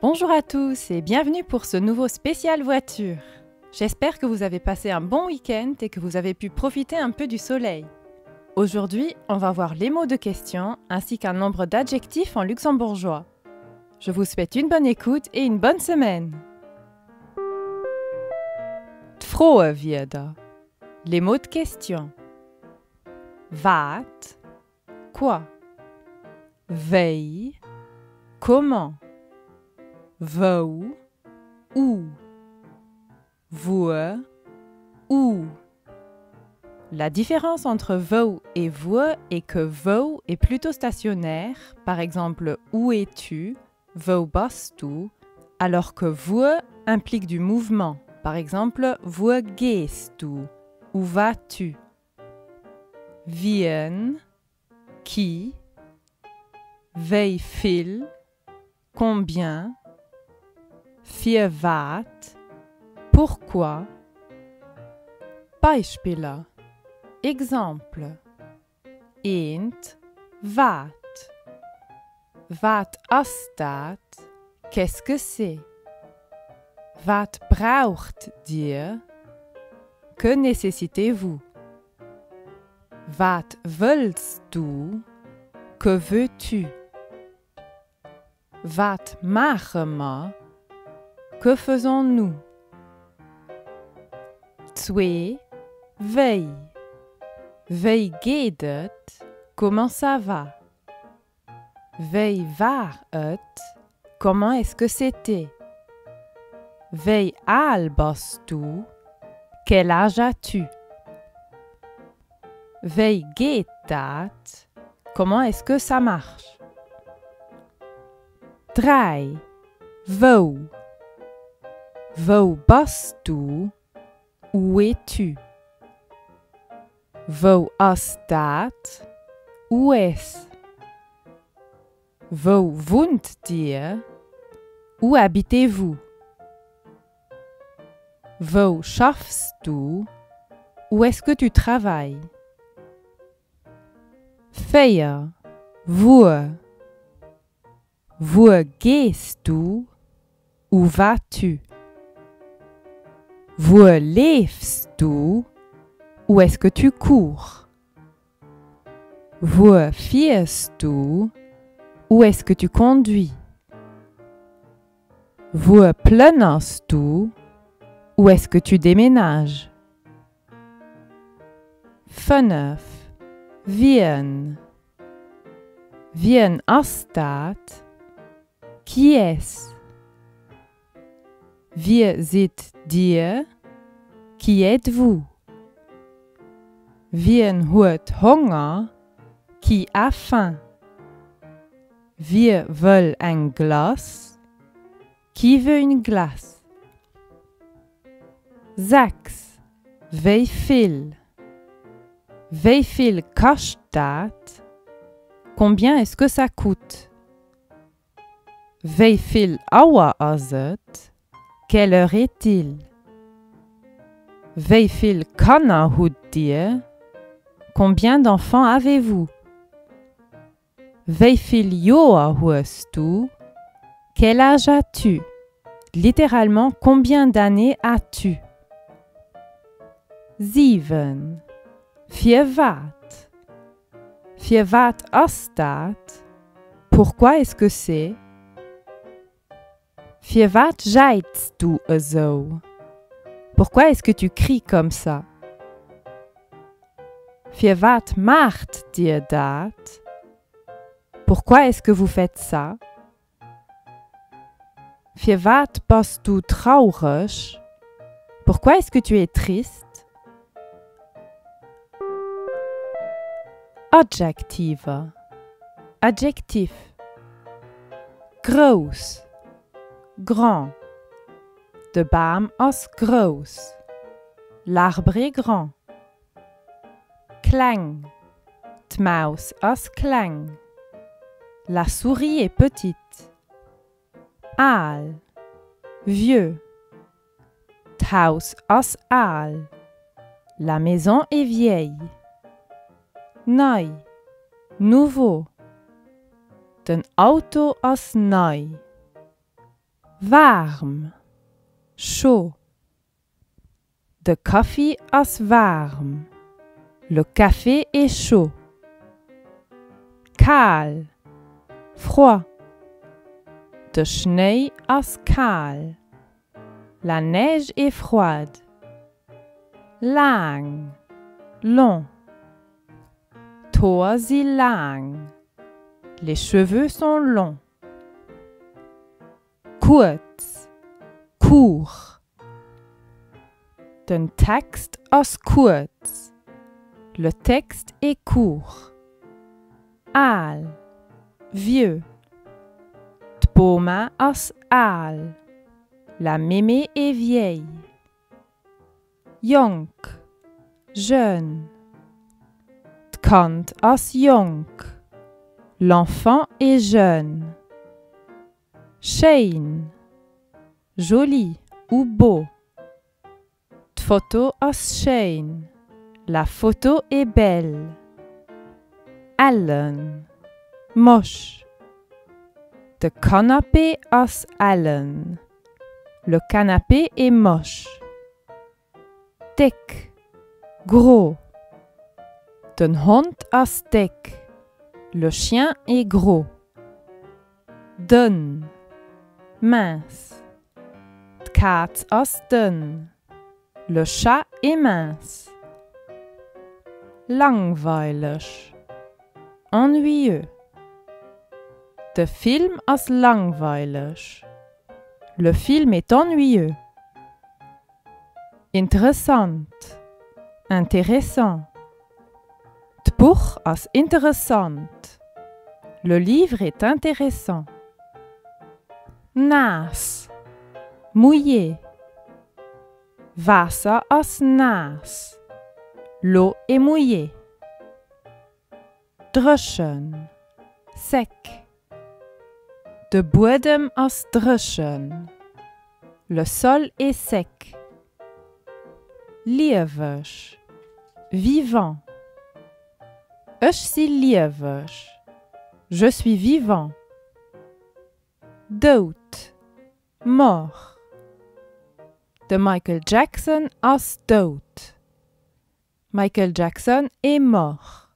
Bonjour à tous et bienvenue pour ce nouveau spécial voiture. J'espère que vous avez passé un bon week-end et que vous avez pu profiter un peu du soleil. Aujourd'hui, on va voir les mots de question ainsi qu'un nombre d'adjectifs en luxembourgeois. Je vous souhaite une bonne écoute et une bonne semaine. Frohe wieder. Les mots de question. Wat, quoi. Wie, comment. Wo, où. Wo, où. La différence entre wo et wo est que wo est plutôt stationnaire, par exemple où es-tu, wo bist du, alors que wo implique du mouvement, par exemple wo gehst du, où vas-tu. Wien, qui, wie viel, combien, für wat, pourquoi. Beispiele. Exemple. Ent, wat. Wat ist dat? Qu'est-ce que c'est? Wat braucht dir? Que nécessitez-vous? Wat willst du? Que veux-tu? Wat machen wir? Que faisons-nous? Zwei, wie. Wie geht es? Comment ça va? Wie war es? Comment est-ce que c'était? Wie alt bist du? Quel âge as-tu? Wie geht das? Comment est-ce que ça marche? Drei, wo. Wo bist du? Où es-tu? Wo ist das? Où est-ce? Wo wohnt ihr? Où habitez-vous? Wo schaffst du? Où est-ce que tu travailles? Vier, wo. Wo gehst du? Où vas-tu? Wo lebst du? Où est-ce que tu cours? Wo fährst du? Où est-ce que tu conduis? Wo planst du? Où est-ce que tu déménages? Fünf, wien. Wien ist das? Qui est-ce? Wie seid ihr? Qui êtes-vous? Wien hat Hunger? Qui a faim? Wir wollen ein Glas? Qui veut une glace? Sechs, wie viel? Wie viel kostet das? Combien est-ce que ça coûte? Wie viel Uhr ist es? Quelle heure est-il? Wie viel Kinder habt ihr? Combien d'enfants avez-vous? Wie viel Jahre hast du? Quel âge as-tu? Littéralement, combien d'années as-tu? Sieben. Für wat? Für wat ist das? Pourquoi est-ce que c'est? Für wat schreitst du so? Pourquoi est-ce que tu cries comme ça? Für wat macht dir dat? Pourquoi est-ce que vous faites ça? Für wat bist du traurig? Pourquoi est-ce que tu es triste? Adjektive. Adjectif. Groß. Grand. De Baum ist groß. L'arbre est grand. Klein. T'maus ist klein. La souris est petite. Aal. Vieux. T'haus ist aal. La maison est vieille. Neu. Nouveau. Den Auto ist neu. warm, chaud. De Kaffee ist warm. Le café est chaud. Kahl, froid. De Schnee ist kahl. La neige est froide. Lang, long. Tor sie lang. Les cheveux sont longs. Kurz, court. Den Text ist kurz. Le texte est court. Al, vieux. T'boma ist al. La mémé est vieille. Jong, jeune. T'kant ist jong. L'enfant est jeune. Schön, joli ou beau. T'photo ist schön. La photo est belle. Allen, moche. De canapé ist allen. Le canapé est moche. Dick, gros. Den Hund ist dick. Le chien est gros. Dünn, mince. D'Katz ist dünn. Le chat est mince. Langweilig, ennuyeux. Der Film ist langweilig. Le film est ennuyeux. Interessant, intéressant. Das Buch ist interessant. Le livre est intéressant. Nass, mouillé. Wasser ist nass. L'eau est mouillée. Drüschen, sec. De Bodem ist drüschen. Le sol est sec. Liewig, vivant. Ich si liewig. Je suis vivant. Dood, mort. De Michael Jackson ist dood. Michael Jackson est mort.